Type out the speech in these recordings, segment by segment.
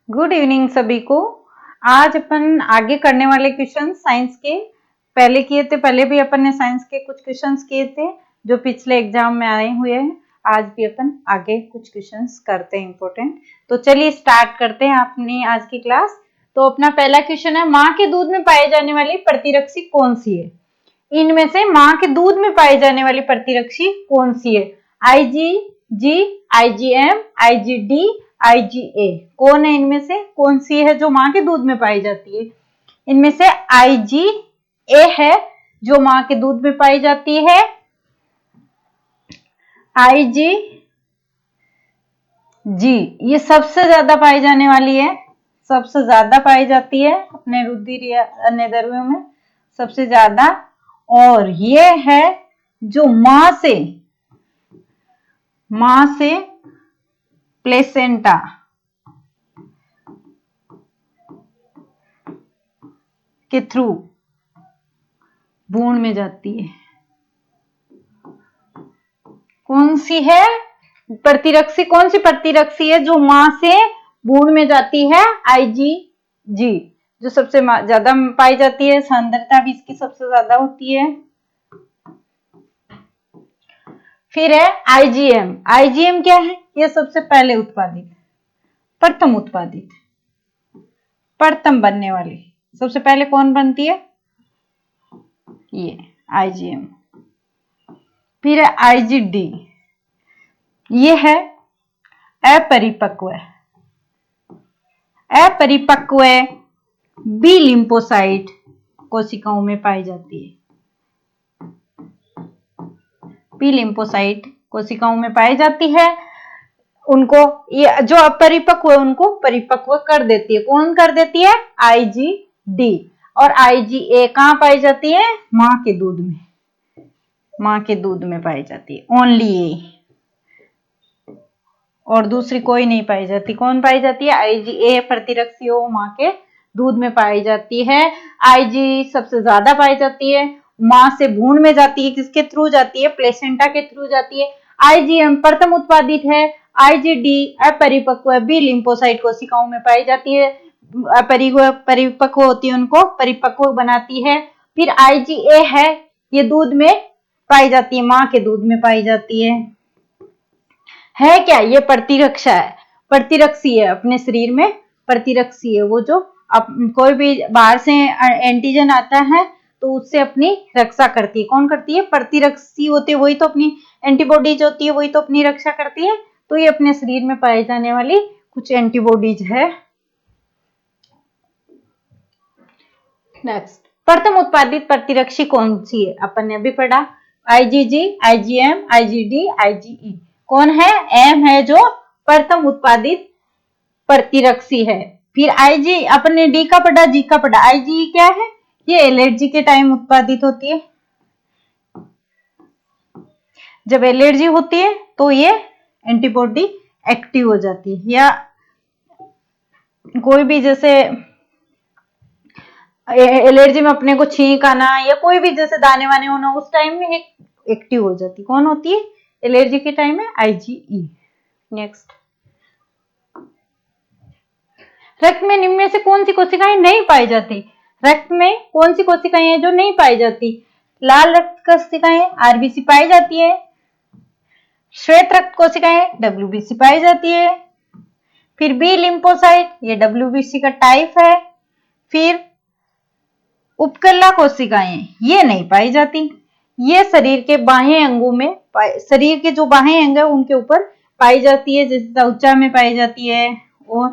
Good evening सभी को। आज अपन आगे करने वाले क्वेश्चन साइंस के पहले किए थे। पहले भी अपन ने साइंस के कुछ क्वेश्चंस किए थे जो पिछले एग्जाम में आए हुए हैं। आज भी अपन आगे कुछ क्वेश्चंस करते हैं इंपॉर्टेंट। तो चलिए स्टार्ट करते हैं अपनी आज की क्लास। तो अपना पहला क्वेश्चन है, माँ के दूध में पाई जाने वाली प्रतिरक्षी कौन सी है? इनमें से माँ के दूध में पाई जाने वाली प्रतिरक्षी कौन सी है? IgG, IgM, IgD, IgA। कौन है इनमें से? कौन सी है जो माँ के दूध में पाई जाती है? इनमें से IgA है जो माँ के दूध में पाई जाती है। IgG ये सबसे ज्यादा पाई जाने वाली है, सबसे ज्यादा पाई जाती है अपने रुधिर या अन्य द्रव्यों में सबसे ज्यादा। और ये है जो माँ से प्लेसेंटा के थ्रू भ्रूण में जाती है। कौन सी है प्रतिरक्षी? कौन सी प्रतिरक्षी है जो माँ से भ्रूण में जाती है? IgG जो सबसे ज्यादा पाई जाती है, सांद्रता भी इसकी सबसे ज्यादा होती है। फिर है IgM। IgM क्या है? ये सबसे पहले उत्पादित, प्रथम बनने वाली। सबसे पहले कौन बनती है? ये IgM। फिर है IgD, ये है अपरिपक्व बी लिम्फोसाइट कोशिकाओं में पाई जाती है। बी लिम्फोसाइट कोशिकाओं में पाई जाती है। उनको ये जो अपरिपक्व है उनको परिपक्व कर देती है। कौन कर देती है? IgD। और IgA कहाँ पाई जाती है? माँ के दूध में, माँ के दूध में पाई जाती है। ओनली ए, और दूसरी कोई नहीं पाई जाती। कौन पाई जाती है? IgA प्रतिरक्षी हो माँ के दूध में पाई जाती है। Ig सबसे ज्यादा पाई जाती है, माँ से भ्रूण में जाती है। किसके थ्रू जाती है? प्लेसेंटा के थ्रू जाती है। IgM प्रथम उत्पादित है। IgD अपरिपक्व बी लिम्फोसाइट कोशिकाओं में पाई जाती है। परिपक्व होती है, उनको परिपक्व बनाती है। फिर IgA है, ये दूध में पाई जाती है, माँ के दूध में पाई जाती है क्या? ये प्रतिरक्षा है, प्रतिरक्षी है, अपने शरीर में प्रतिरक्षी है। वो जो कोई भी बाहर से एंटीजन आता है तो उससे अपनी रक्षा करती है। कौन करती है? प्रतिरक्षी होती है, वही तो अपनी एंटीबॉडीज होती है, वही तो अपनी रक्षा करती है। तो ये अपने शरीर में पाई जाने वाली कुछ एंटीबॉडीज है। नेक्स्ट, प्रथम उत्पादित प्रतिरक्षी कौन सी है? अपन ने अभी पढ़ा, IgG, IgM, IgD, IgE। कौन है? M है जो प्रथम उत्पादित प्रतिरक्षी है। फिर Ig अपन ने D का पढ़ा, G का पढ़ा। IgE क्या है? ये एलर्जी के टाइम उत्पादित होती है। जब एलर्जी होती है तो ये एंटीबॉडी एक्टिव हो जाती है, या कोई भी जैसे एलर्जी में अपने को छींक आना या कोई भी जैसे दाने वाने होना, उस टाइम में एक एक्टिव हो जाती। कौन होती है एलर्जी के टाइम में? IgE। नेक्स्ट, रक्त में निम्न में से कौन सी कोशिकाएं नहीं पाई जाती? रक्त में कौन सी कोशिकाएं हैं जो नहीं पाई जाती? लाल रक्त कोशिकाएं RBC पाई जाती है। श्वेत रक्त कोशिकाएं WBC पाई जाती है। फिर बी लिम्फोसाइट, ये WBC का टाइप है। फिर उपकला कोशिकाएं ये नहीं पाई जाती, ये शरीर के बाह्य अंगों में, शरीर के जो बाह्य अंग है उनके ऊपर पाई जाती है, जैसे त्वचा में पाई जाती है। और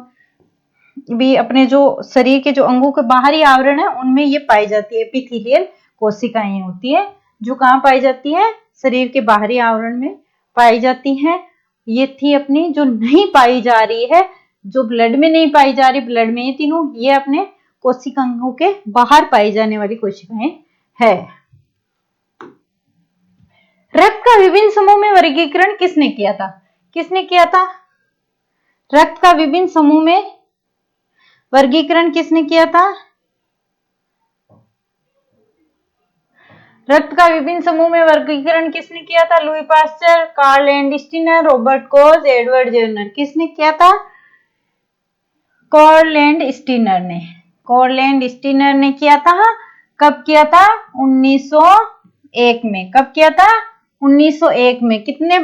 भी अपने जो शरीर के जो अंगों के बाहरी आवरण है उनमें ये पाई जाती है। एपिथेलियल कोशिकाएं होती है जो कहाँ पाई जाती है? शरीर के बाहरी आवरण में पाई जाती है। ये थी अपनी जो नहीं पाई जा रही है, जो ब्लड में नहीं पाई जा रही, ब्लड में ये तीनों, ये अपने कोशिकाओं के बाहर पाई जाने वाली कोशिकाएं है। रक्त का विभिन्न समूह में वर्गीकरण किसने किया था? किसने किया था? रक्त का विभिन्न समूह में वर्गीकरण किसने किया था? रक्त का विभिन्न समूह में वर्गीकरण किसने किया था? Louis Pasteur, Karl Landsteiner, Robert Koch, Edward Jenner. किसने किया था? कॉरलैंड स्टीनर ने किया था। कब किया था? 1901 में। कब किया था? 1901 में। कितने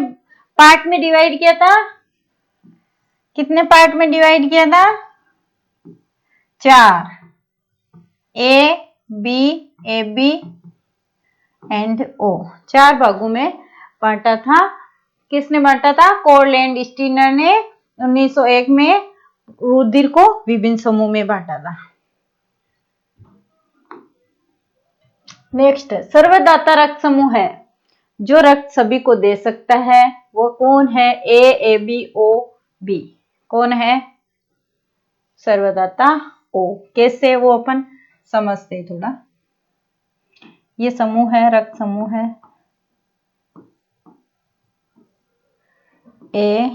पार्ट में डिवाइड किया था? कितने पार्ट में डिवाइड किया था? 4, ए बी एंड ओ, 4 भागों में बांटा था। किसने बांटा था? कॉरलैंड स्टीनर ने 1901 में रुधिर को विभिन्न समूह में बांटा था। नेक्स्ट, सर्वदाता रक्त समूह है जो रक्त सभी को दे सकता है, वो कौन है? A B O B. कौन है? सर्वदाता ओ। कैसे? वो अपन समझते थोड़ा। ये समूह है, रक्त समूह है ए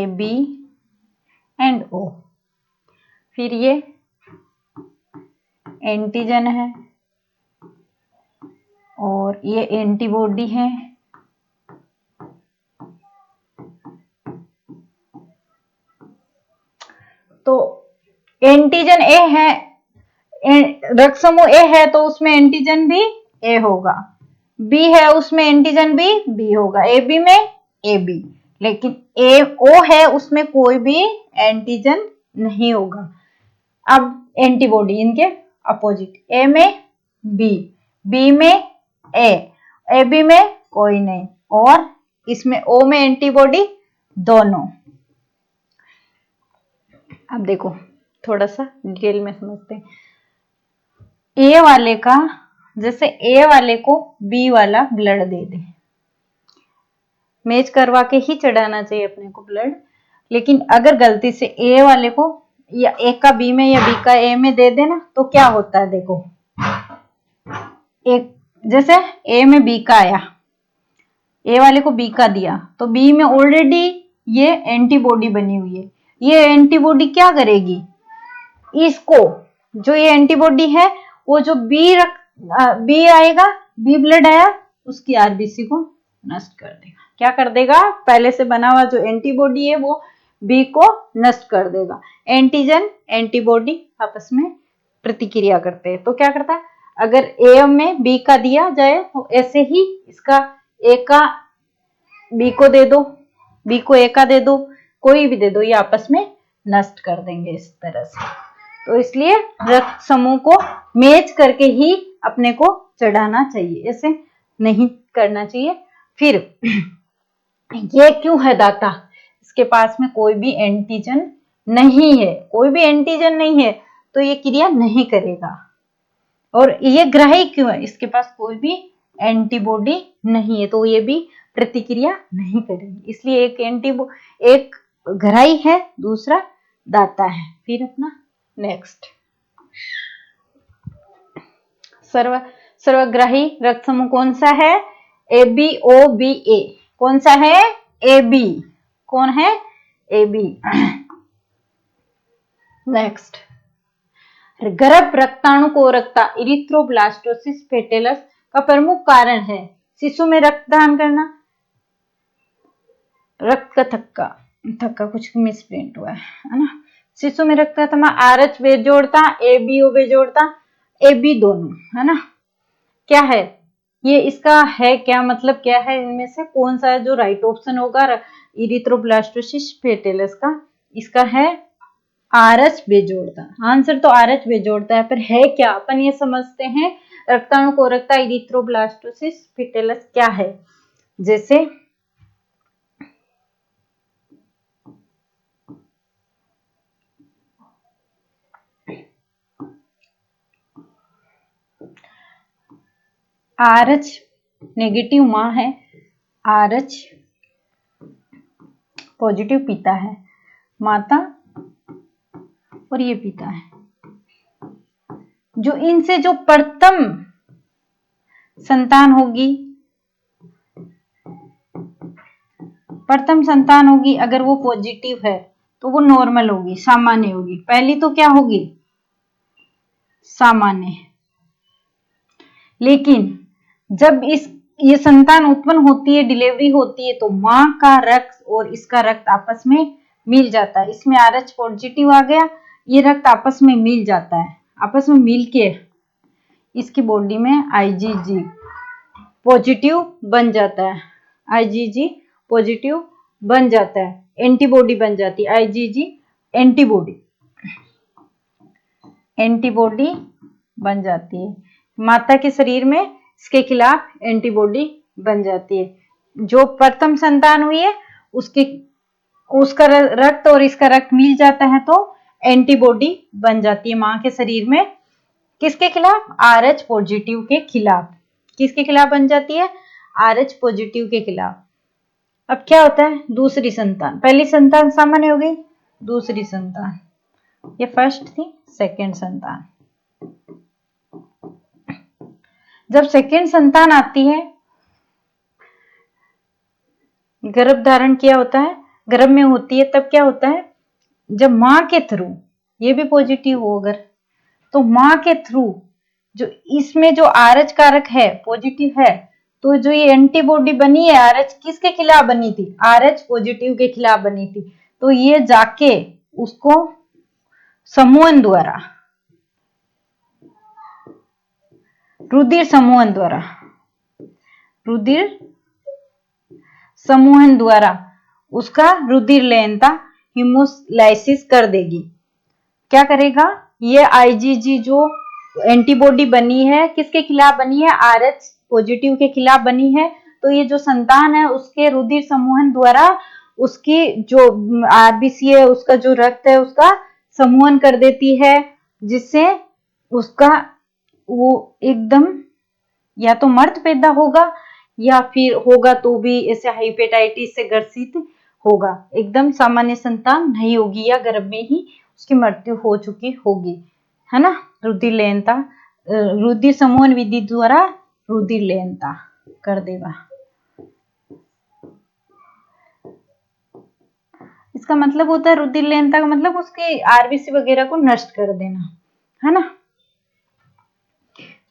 बी एंड ओ। फिर ये एंटीजन है और ये एंटीबॉडी है। तो एंटीजन ए है, रक्त समूह ए है तो उसमें एंटीजन भी ए होगा। बी है उसमें एंटीजन भी बी होगा। ए बी में ए बी। लेकिन ए ओ है उसमें कोई भी एंटीजन नहीं होगा। अब एंटीबॉडी इनके अपोजिट, ए में बी में ए बी में कोई नहीं, और इसमें ओ में एंटीबॉडी दोनों। अब देखो थोड़ा सा डिटेल में समझते हैं। ए वाले का, जैसे ए वाले को बी वाला ब्लड दे दे, मैच करवा के ही चढ़ाना चाहिए अपने को ब्लड। लेकिन अगर गलती से ए वाले को या ए का बी में या बी का ए में दे देना तो क्या होता है? देखो, एक जैसे ए में बी का आया, ए वाले को बी का दिया तो बी में ऑलरेडी ये एंटीबॉडी बनी हुई है। ये एंटीबॉडी क्या करेगी? इसको, जो ये एंटीबॉडी है वो जो बी आएगा, बी ब्लड आया, उसकी आरबीसी को नष्ट कर देगा। क्या कर देगा? पहले से बना हुआ जो एंटीबॉडी है वो बी को नष्ट कर देगा। एंटीजन एंटीबॉडी आपस में प्रतिक्रिया करते हैं। तो क्या करता है? अगर ए में बी का दिया जाए तो ऐसे ही इसका ए का बी को दे दो, बी को ए का दे दो, कोई भी दे दो, ये आपस में नष्ट कर देंगे इस तरह से। तो इसलिए रक्त समूह को मैच करके ही अपने को चढ़ाना चाहिए, ऐसे नहीं करना चाहिए। फिर ये क्यों है दाता? इसके पास में कोई भी एंटीजन नहीं है, कोई भी एंटीजन नहीं है तो ये क्रिया नहीं करेगा। और ये ग्राही क्यों है? इसके पास कोई भी एंटीबॉडी नहीं है तो ये भी प्रतिक्रिया नहीं करेगी। इसलिए एक ग्राही है, दूसरा दाता है। फिर अपना नेक्स्ट, सर्वग्राही रक्त समूह कौन सा है? A B O B A. कौन सा है? A B. कौन है? A B. नेक्स्ट, गर्भ रक्ताणु कोरकता इरिथ्रोब्लास्टोसिस फेटेलस का प्रमुख कारण है शिशु में रक्तदान करना। रक्त का थक्का कुछ मिसप्रिंट हुआ है ना। शिशु में रक्त का आरएच बेजोड़ता, ए बी ओ बेजोड़ता, ए बी दोनों, है ना। क्या है ये? इसका है क्या मतलब? क्या है इनमें से कौन सा है जो राइट ऑप्शन होगा इरिथ्रोब्लास्टोसिस फेटेलस का? इसका है आरएच बेजोड़ता। आंसर तो आरएच बेजोड़ता है, पर है क्या अपन ये समझते हैं। रक्ताणु कोरकता इरिथ्रोब्लास्टोसिस फेटेलस क्या है? जैसे आरएच नेगेटिव माँ है, आरएच पॉजिटिव पिता है, माता और ये पिता है। जो इनसे जो प्रथम संतान होगी, अगर वो पॉजिटिव है तो वो नॉर्मल होगी, सामान्य होगी। पहली तो क्या होगी? सामान्य। लेकिन जब ये संतान उत्पन्न होती है, डिलीवरी होती है, तो माँ का रक्त और इसका रक्त आपस में मिल जाता है। इसमें RH पॉजिटिव आ गया, ये रक्त आपस में मिल जाता है, आपस में मिल के इसकी बॉडी में IgG पॉजिटिव बन जाता है, IgG पॉजिटिव बन जाता है, एंटीबॉडी बन जाती है, IgG एंटीबॉडी बन जाती है। माता के शरीर में इसके खिलाफ एंटीबॉडी बन जाती है। जो प्रथम संतान हुई है उसका रक्त और इसका रक्त मिल जाता है तो एंटीबॉडी बन जाती है मां के शरीर में। किसके खिलाफ? RH पॉजिटिव के खिलाफ। किसके खिलाफ बन जाती है? RH पॉजिटिव के खिलाफ। अब क्या होता है? दूसरी संतान, पहली संतान सामान्य हो गई, दूसरी संतान, ये फर्स्ट थी, सेकंड संतान। जब सेकंड संतान आती है, गर्भ धारण किया होता है, गर्भ में होती है, तब क्या होता है? जब मां के थ्रू, ये भी पॉजिटिव हो अगर, तो मां के थ्रू जो इसमें जो RH कारक है पॉजिटिव है, तो जो ये एंटीबॉडी बनी है RH किसके खिलाफ बनी थी? RH पॉजिटिव के खिलाफ बनी थी। तो ये जाके उसको समूहन द्वारा, रुधिर समूहन द्वारा उसका रुधिर लेनता हीमोलाइसिस कर देगी। क्या करेगा? ये IgG जो एंटीबॉडी बनी है किसके खिलाफ बनी है? RH पॉजिटिव के खिलाफ बनी है। तो ये जो संतान है उसके रुधिर समूहन द्वारा उसकी जो RBC है, उसका जो रक्त है उसका समूहन कर देती है, जिससे उसका वो एकदम या तो मर्द पैदा होगा या फिर होगा तो भी ऐसे हेपेटाइटिस से ग्रसित होगा, एकदम सामान्य संतान नहीं होगी या गर्भ में ही उसकी मृत्यु हो चुकी होगी, है ना। रुधिर लेनता, रुधिर समूहन विधि द्वारा रुधिर लेनता कर देगा। इसका मतलब होता है रुधिर लेनता का मतलब उसके RBC वगैरह को नष्ट कर देना, है ना।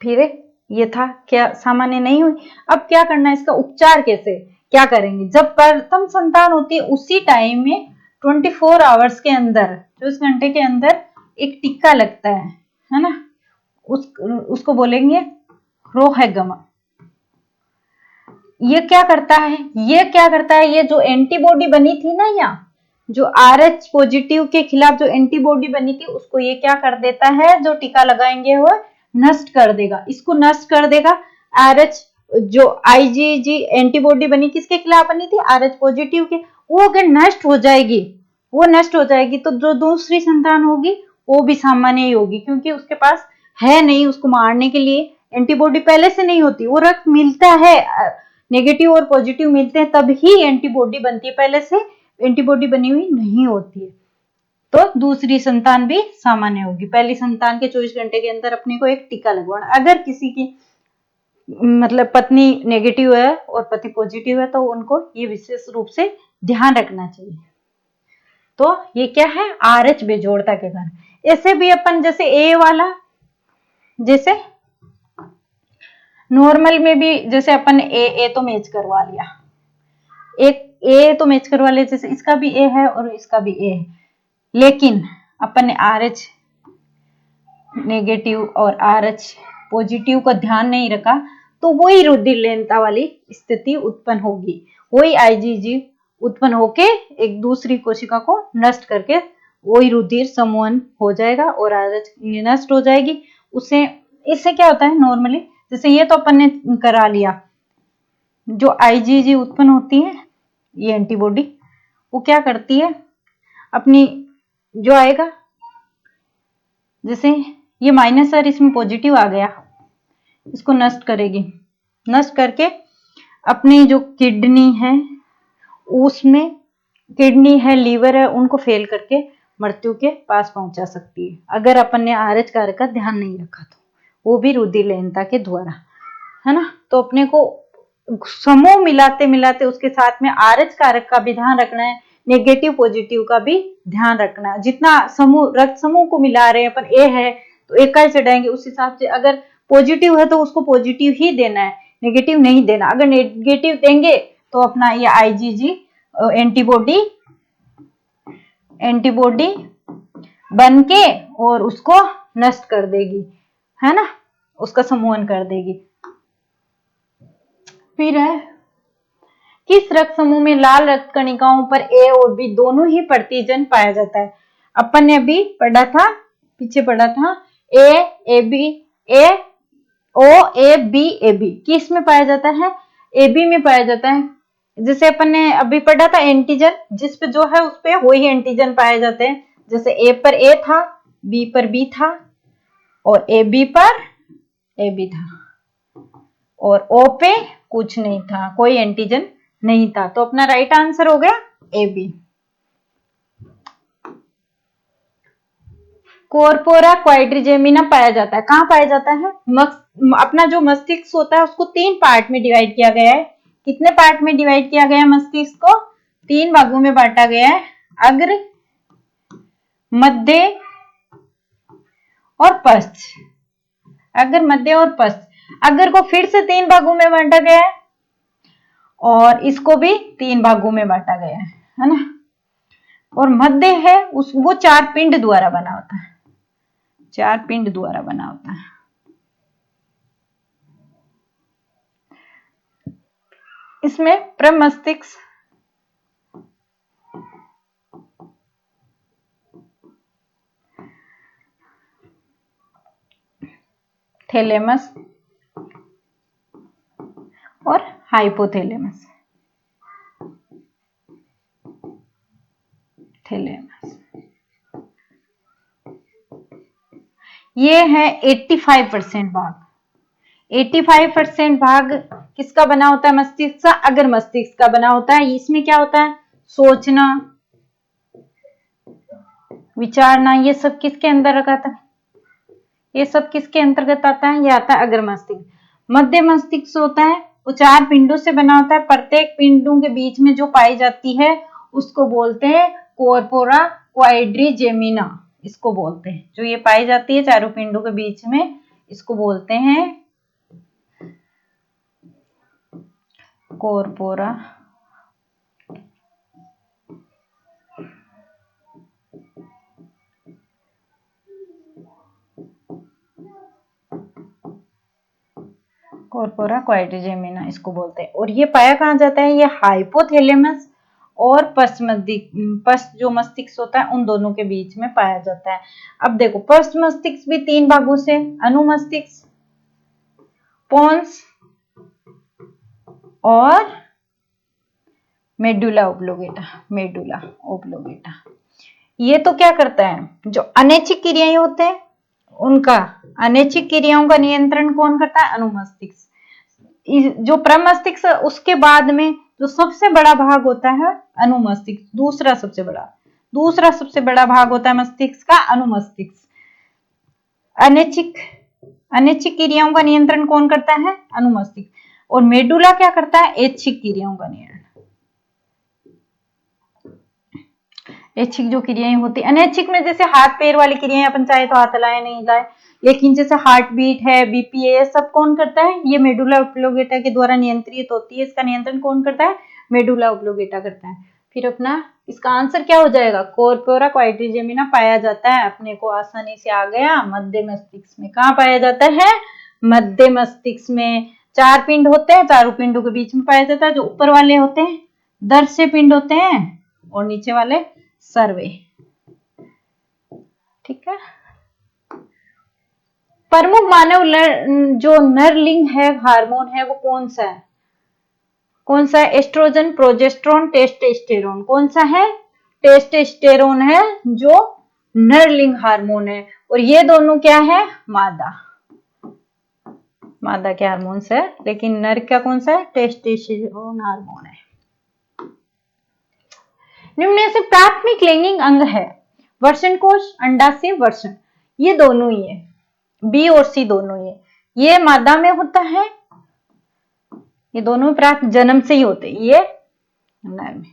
फिर ये था, क्या सामान्य नहीं हुई। अब क्या करना है, इसका उपचार कैसे क्या करेंगे? जब प्रथम संतान होती है उसी टाइम में 24 आवर्स के अंदर, 24 घंटे के अंदर एक टीका लगता है ना, उसको बोलेंगे रोहगमा। ये क्या करता है? ये जो एंटीबॉडी बनी थी ना, या जो RH पॉजिटिव के खिलाफ जो एंटीबॉडी बनी थी उसको ये क्या कर देता है, जो टीका लगाएंगे वो नष्ट कर देगा, इसको नष्ट कर देगा। RH जो IgG एंटीबॉडी बनी किसके खिलाफ बनी थी? RH पॉजिटिव के, वो अगर नष्ट हो जाएगी तो जो दूसरी संतान होगी वो भी सामान्य ही होगी, क्योंकि उसके पास है नहीं उसको मारने के लिए एंटीबॉडी, पहले से नहीं होती, वो रक्त मिलता है, नेगेटिव और पॉजिटिव मिलते हैं तब ही एंटीबॉडी बनती है, पहले से एंटीबॉडी बनी हुई नहीं होती है। तो दूसरी संतान भी सामान्य होगी। पहली संतान के 24 घंटे के अंदर अपने को एक टीका लगवाना। अगर किसी की मतलब पत्नी नेगेटिव है और पति पॉजिटिव है तो उनको ये विशेष रूप से ध्यान रखना चाहिए। तो ये क्या है? RH बेजोड़ता के कारण। ऐसे भी अपन जैसे A वाला, जैसे नॉर्मल में भी जैसे अपन ए तो मैच करवा लिया, एक A तो मैच करवा लिया, जैसे इसका भी A है और इसका भी A है, लेकिन अपन ने RH नेगेटिव और RH पॉजिटिव का ध्यान नहीं रखा तो वही रुधिर लेनता वाली स्थिति उत्पन्न होगी, वही IgG उत्पन्न होके एक दूसरी कोशिका को नष्ट करके वही रुधिर समूहन हो जाएगा और RH नष्ट हो जाएगी। इससे क्या होता है नॉर्मली, जैसे ये तो अपन ने करा लिया, जो IgG उत्पन्न होती है ये एंटीबॉडी, वो क्या करती है अपनी जो आएगा, जैसे ये माइनस और इसमें पॉजिटिव आ गया, इसको नष्ट करेगी, नष्ट करके अपनी जो किडनी है उसमें, किडनी है, लीवर है, उनको फेल करके मृत्यु के पास पहुंचा सकती है, अगर अपन ने RH कारक का ध्यान नहीं रखा तो, वो भी रुधिर लेनता के द्वारा, है ना। तो अपने को समूह मिलाते मिलाते उसके साथ में RH कारक का भी ध्यान रखना है, नेगेटिव पॉजिटिव का भी ध्यान रखना है। जितना समूह रक्त समूह को मिला रहे हैं अपन, A है तो एक ही चढ़ाएंगे, उस हिसाब से अगर पॉजिटिव है तो उसको पॉजिटिव ही देना है, नेगेटिव नहीं देना। अगर नेगेटिव देंगे तो अपना ये IgG एंटीबॉडी एंटीबॉडी बन के और उसको नष्ट कर देगी, है ना, उसका समूहन कर देगी। फिर है किस रक्त समूह में लाल रक्त कणिकाओं पर ए और बी दोनों ही प्रतिजन पाया जाता है? अपन ने अभी पढ़ा था, पीछे पढ़ा था, A B, A O A B किस में पाया जाता है? ए बी में पाया जाता है। जैसे अपन ने अभी पढ़ा था एंटीजन, जिस पे जो है उस पे वही एंटीजन पाए जाते हैं। जैसे ए पर ए था, बी पर बी था, और ए बी पर ए बी था, और ओ पे कुछ नहीं था, कोई एंटीजन नहीं था। तो अपना राइट आंसर हो गया ए बी। कॉर्पोरा क्वाड्रिजेमिना पाया जाता है, कहाँ पाया जाता है? अपना जो मस्तिष्क होता है उसको 3 पार्ट में डिवाइड किया गया है। कितने पार्ट में डिवाइड किया गया है मस्तिष्क को? 3 भागों में बांटा गया है, अग्र, मध्य और पश्च। अग्र, मध्य और पश्च। अग्र को फिर से 3 भागों में बांटा गया है और इसको भी 3 भागों में बांटा गया है ना। और मध्य है वो 4 पिंड द्वारा बना होता है, 4 पिंड द्वारा बना होता है। इसमें प्रमस्तिष्क, थैलेमस और हाइपोथैलेमस, थैलेमस, ये है 85% भाग। 85% भाग किसका बना होता है? मस्तिष्क का, अगर मस्तिष्क का बना होता है। इसमें क्या होता है? सोचना, विचारना, ये सब किसके अंदर रखा था? ये सब किसके अंतर्गत आता है? ये आता है अगर मस्तिष्क। मध्य मस्तिष्क होता है वो 4 पिंडों से बना होता है। प्रत्येक पिंडों के बीच में जो पाई जाती है उसको बोलते हैं कॉर्पोरा क्वाड्रिजेमिना, इसको बोलते हैं। जो ये पाई जाती है चारों पिंडों के बीच में, इसको बोलते हैं कॉर्पोरा कॉर्पोरा क्वाड्रिजेमिना, इसको बोलते हैं। और ये पाया कहाँ जाता है? ये हाइपोथैलेमस और पश्च जो मस्तिष्क होता है उन दोनों के बीच में पाया जाता है। अब देखो, पश्च मस्तिष्क भी 3 भागों से, अनुमस्तिष्क, पोन्स और मेडुला ओब्लोगेटा, मेडुला ओब्लोगेटा। ये तो क्या करता है? जो अनैच्छिक क्रियाएं होते हैं उनका, अनैच्छिक क्रियाओं का नियंत्रण कौन करता है? अनुमस्तिष्क। जो प्रमस्तिष्क उसके बाद में जो सबसे बड़ा भाग होता है अनुमस्तिष्क, दूसरा सबसे बड़ा भाग होता है मस्तिष्क का, अनुमस्तिष्क। अनैच्छिक क्रियाओं का नियंत्रण कौन करता है? अनुमस्तिष्क। और मेडुला क्या करता है? ऐच्छिक क्रियाओं का नियंत्रण। ऐच्छिक जो क्रियाएं होती है, अनैच्छिक में जैसे हाथ पैर वाली क्रियाएं, अपन चाहे तो हाथ लाए नहीं लाए, लेकिन जैसे हार्ट बीट है, बीपी है, सब कौन करता है? ये मेडुला ओब्लोगेटा के द्वारा नियंत्रित होती है। इसका नियंत्रण कौन करता है? मेडुला ओब्लोगेटा करता है। फिर अपना इसका आंसर क्या हो जाएगा? कॉर्पोरा क्वाड्रिजेमिना पाया जाता है। अपने को आसानी से आ गया, मध्य मस्तिष्क में। कहाँ पाया जाता है? मध्य मस्तिष्क में। 4 पिंड होते हैं, चारों पिंडों के बीच में पाया जाता है। जो ऊपर वाले होते हैं दर्शे पिंड होते हैं और नीचे वाले सर्वे, ठीक है। प्रमुख मानव जो नरलिंग है हार्मोन है वो कौन सा है? कौन सा है? Oestrogen, progesterone, testosterone. कौन सा है? टेस्टोस्टेरोन है जो नरलिंग हार्मोन है। और ये दोनों क्या है? मादा के हार्मोन्स है, लेकिन नर का कौन सा है? टेस्टोस्टेरोन हार्मोन है। निम्न में से प्राथमिक लैंगिक अंग है? वर्षण कोश, अंडाशय, वर्षण, ये दोनों ही है, बी और सी दोनों ही है। ये मादा में होता है, ये दोनों प्राथमिक जन्म से ही होते हैं, ये नर में।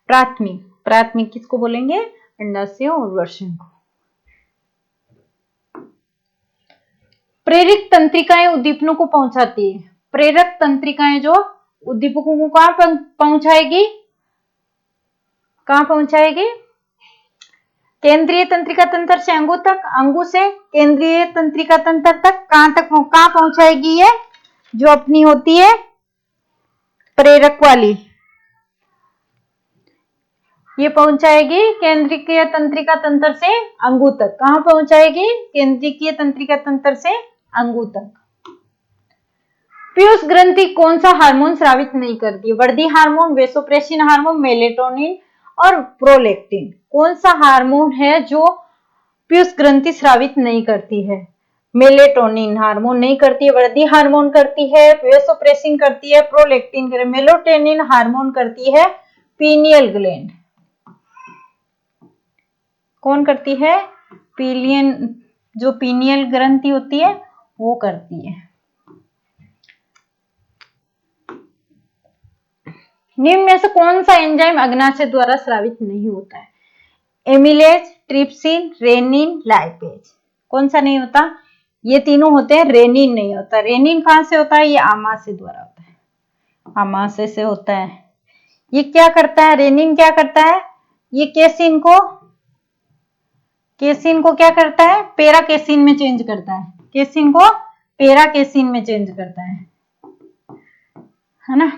प्राथमिक किसको बोलेंगे? अंडाशय और वर्षण को। प्रेरक तंत्रिकाएं उद्दीपनों को पहुंचाती है। प्रेरक तंत्रिकाएं जो उद्दीपकों को कहां पहुंचाएगी? कहाँ पहुंचाएगी? केंद्रीय तंत्रिका तंत्र से अंगों तक, अंगों से केंद्रीय तंत्रिका तंत्र तक। कहाँ पहुंचाएगी? ये जो अपनी होती है प्रेरक वाली, ये पहुंचाएगी केंद्रीय तंत्रिका तंत्र से अंगों तक। कहाँ पहुंचाएगी? केंद्रीय तंत्रिका तंत्र से अंगों तक। पीयूष ग्रंथि कौन सा हार्मोन स्रावित नहीं करती? वर्दी हार्मोन, वेसोप्रेसिन हार्मोन, मेलेटोनिन और प्रोलैक्टिन। कौन सा हार्मोन है जो पीयूष ग्रंथि स्रावित नहीं करती है? मेलेटोनिन हार्मोन नहीं करती है, वर्दी हार्मोन करती है, वेसोप्रेसिन करती है, प्रोलैक्टिन करती है, मेलेटोनिन हार्मोन करती है पीनियल ग्लैंड। कौन करती है? जो पीनियल ग्रंथि होती है वो करती है। निम्न में से कौन सा एंजाइम अग्नाशय द्वारा स्रावित नहीं होता है? Amylase, trypsin, rennin, lipase. कौन सा नहीं होता? ये तीनों होते हैं, रेनिन नहीं होता। रेनिन कहां से होता है? ये आमाशय द्वारा होता है, आमाशय से होता है। ये क्या करता है? रेनिन क्या करता है? ये केसिन को क्या करता है? पेरा केसिन में चेंज करता है। केसिन को पेरा केसिन में चेंज करता है ना।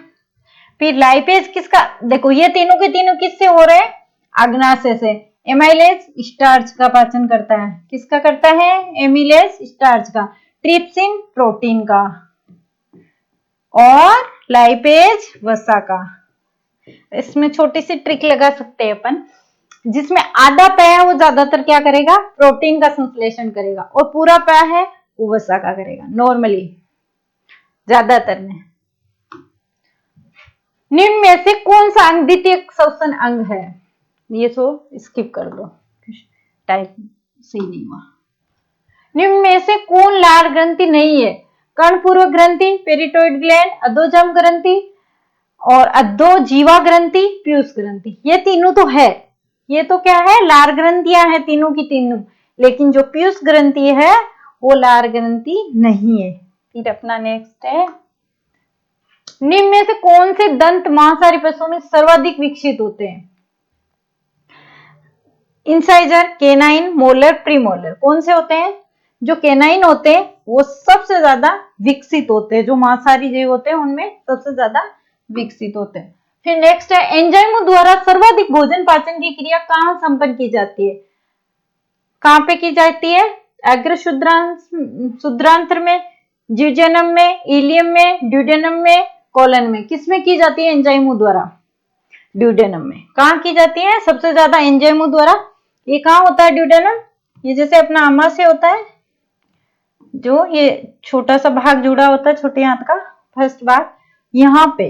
फिर लाइपेज किसका? देखो ये तीनों के तीनों किससे हो रहे हैं? अग्नाशय से। एमाइलेज स्टार्च का पाचन करता है। किसका करता है? एमिलेज स्टार्च का। ट्रिप्सिन प्रोटीन का और लाइपेज वसा का। इसमें छोटी सी ट्रिक लगा सकते हैं अपन, जिसमें आधा पै है वो ज्यादातर क्या करेगा? प्रोटीन का संश्लेषण करेगा, और पूरा पै है वो वसा का करेगा, नॉर्मली ज्यादातर में। निम्न में से कौन सा अंग द्वितीय श्वसन अंग है? ये सो स्किप कर दो, टाइप सही नहीं हुआ। निम्न में से कौन लाल ग्रंथि नहीं है? कर्णपूर्व ग्रंथि, पेरिटोइड ग्लैंड, अधोजम ग्रंथि और अधोजीवा ग्रंथि, पीयूष ग्रंथि। ये तीनों तो है, ये तो क्या है? लार ग्रंथियां हैं तीनों की तीनों, लेकिन जो पीयूष ग्रंथि है वो लार ग्रंथि नहीं है। फिर अपना नेक्स्ट है, निम्न में से कौन से दंत मांसाहारी पशुओं में सर्वाधिक विकसित होते हैं? Incisor, canine, molar, premolar. कौन से होते हैं? जो केनाइन होते हैं वो सबसे ज्यादा विकसित होते हैं, जो मांसाहारी जीव होते हैं उनमें सबसे ज्यादा विकसित होते हैं। फिर नेक्स्ट है, एंजाइमों द्वारा सर्वाधिक भोजन पाचन की क्रिया कहां संपन्न की जाती है? कहां पे की जाती है? अग्र शुद्रांत्र में, ज्यूजेनम में, इलियम में, ड्यूडेनम में, कोलन में। किसमें की जाती है एंजाइमों द्वारा? ड्यूडेनम में। कहां की जाती है सबसे ज्यादा एंजाइमों द्वारा? ये कहां होता है ड्यूडेनम? ये जैसे अपना आमाशय होता है, जो ये छोटा सा भाग जुड़ा होता है छोटे हाथ का फर्स्ट भाग, यहाँ पे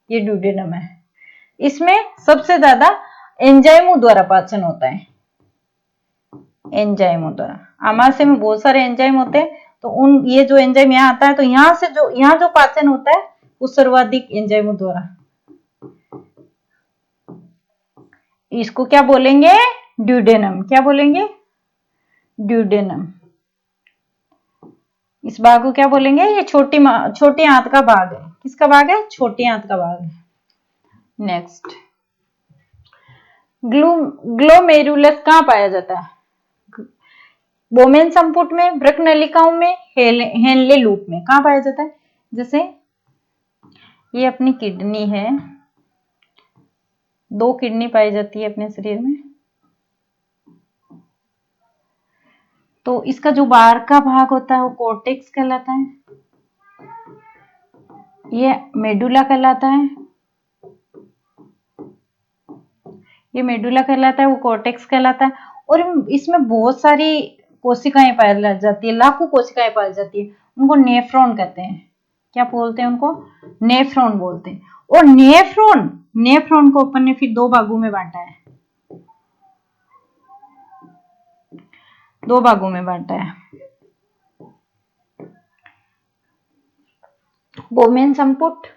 ये ड्यूडेनम है। इसमें सबसे ज्यादा एंजाइमों द्वारा पाचन होता है, एंजाइमों द्वारा। आमाशय में बहुत सारे एंजाइम होते हैं, तो ये जो एंजाइम यहाँ आता है, तो यहाँ जो पाचन होता है वो सर्वाधिक एंजाइमों द्वारा। इसको क्या बोलेंगे? ड्यूडेनम। क्या बोलेंगे? ड्यूडेनम। इस भाग को क्या बोलेंगे? ये छोटी आंत का भाग है। किसका भाग है? छोटी आंत का भाग है। नेक्स्ट, ग्लोमेरुलस कहां पाया जाता है? बोमेन संपुट में, वृक्क नलिकाओं में, हेनले लूप में। कहां पाया जाता है? जैसे ये अपनी किडनी है, 2 किडनी पाई जाती है अपने शरीर में, तो इसका जो बाहर का भाग होता है वो कॉर्टेक्स कहलाता है, ये मेडुला कहलाता है, ये मेडुला कहलाता है, वो कॉर्टेक्स कहलाता है। और इसमें बहुत सारी कोशिकाएं पाई जाती है, लाखों कोशिकाएं पाई जाती है, उनको नेफ्रॉन कहते हैं। क्या बोलते हैं उनको? नेफ्रॉन बोलते हैं। और नेफ्रॉन को अपन ने फिर 2 भागों में बांटा है, 2 भागों में बांटा है। बोमेन संपुट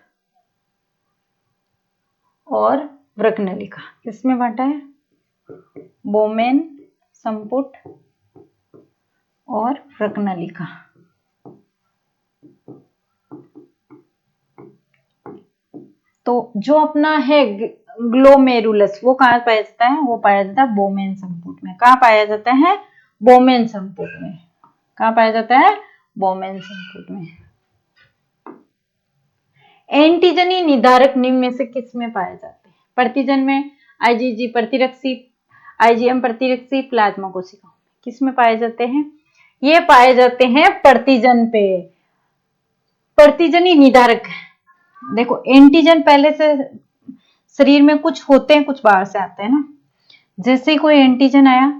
और वृक्क नलिका। किसमें बांटा है? बोमेन संपुट और वृक्क नलिका। तो जो अपना है ग्लोमेरुलस वो कहाँ पाया जाता है? वो पाया जाता है बोमेन संपुट में। कहाँ पाया जाता है? बोमेन संपुट में। कहाँ पाया जाता है? बोमेन संपुट में। एंटीजनी निर्धारक निम्न में से किस में पाए जाते हैं? प्रतिजन में, आईजीजी प्रतिरक्षी, आईजीएम प्रतिरक्षी, प्लाज्मा कोशिकाओं में। किस में पाए जाते हैं? ये पाए जाते हैं प्रतिजन पे। प्रतिजनी निर्धारक देखो, एंटीजन पहले से शरीर में कुछ होते हैं, कुछ बाहर से आते हैं ना। जैसे ही कोई एंटीजन आया,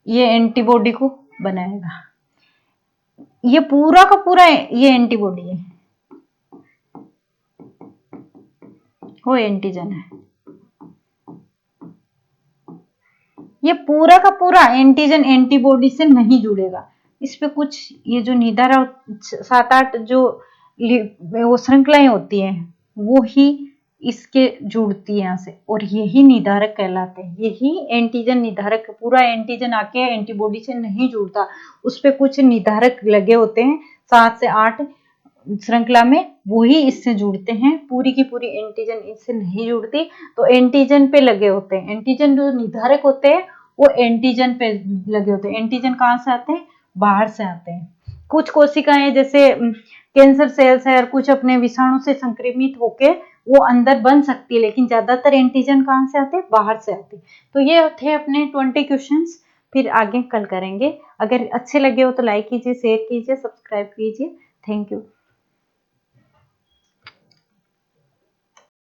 ये एंटीबॉडी को बनाएगा। ये पूरा का पूरा ये एंटीबॉडी है, वो एंटीजन है। ये पूरा का पूरा एंटीजन एंटीबॉडी से नहीं जुड़ेगा। इस पे कुछ ये जो निर्धारक 7-8 जो वो श्रृंखलाएं होती हैं, वो ही इसके जुड़ती है यहाँ से, और यही निर्धारक कहलाते हैं। यही एंटीजन निर्धारक। पूरा एंटीजन आके एंटीबॉडी से नहीं जुड़ता, उस पे कुछ निर्धारक लगे होते हैं 7 से 8 श्रृंखला में, वही इससे जुड़ते हैं। पूरी की पूरी एंटीजन इससे नहीं जुड़ती, तो एंटीजन पे लगे होते हैं। एंटीजन जो निर्धारक होते हैं वो एंटीजन पे लगे होते हैं। एंटीजन कहाँ से आते हैं? बाहर से आते हैं। कुछ कोशिकाएं जैसे कैंसर सेल्स है और कुछ अपने विषाणु से संक्रमित होके वो अंदर बन सकती है, लेकिन ज्यादातर एंटीजन कहाँ से आते हैं? बाहर से आते हैं। तो ये थे अपने 20 क्वेश्चंस। फिर आगे कल करेंगे। अगर अच्छे लगे हो तो लाइक कीजिए, शेयर कीजिए, सब्सक्राइब कीजिए। Thank you.